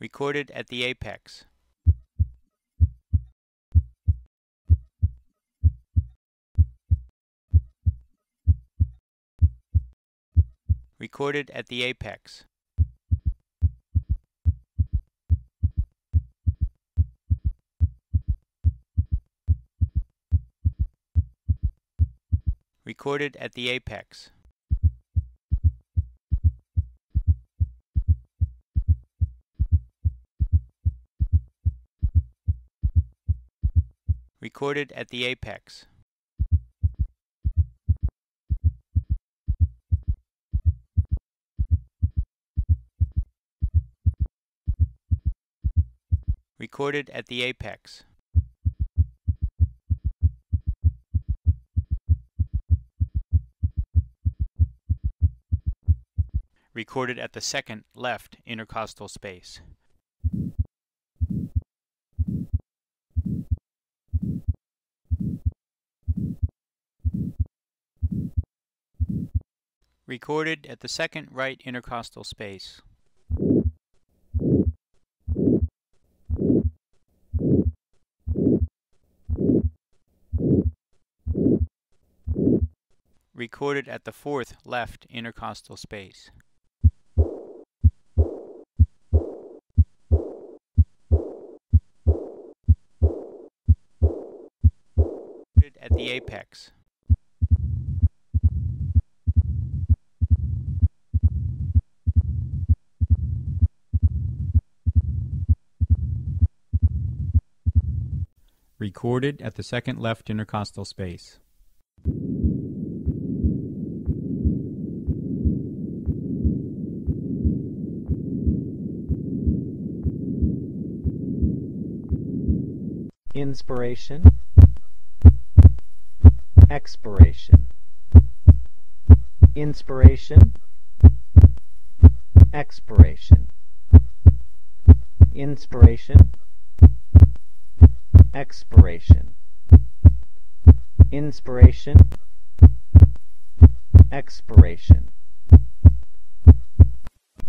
Recorded at the apex. Recorded at the apex. Recorded at the apex. Recorded at the apex. Recorded at the apex. Recorded at the second left intercostal space. Recorded at the second right intercostal space. Recorded at the fourth left intercostal space. Recorded at the apex. Recorded at the second left intercostal space. Inspiration, expiration, inspiration, expiration, inspiration, expiration, inspiration, expiration,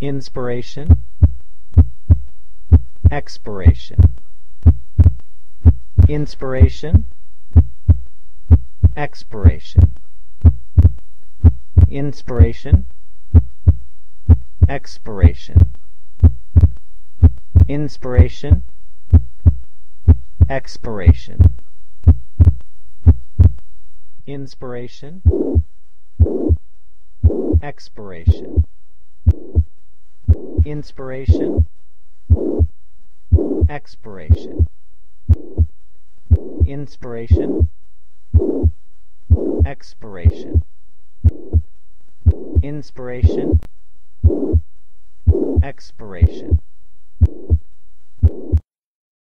inspiration, expiration, inspiration, expiration, inspiration, expiration, inspiration, expiration, inspiration, expiration, inspiration, expiration, inspiration, expiration, inspiration, expiration.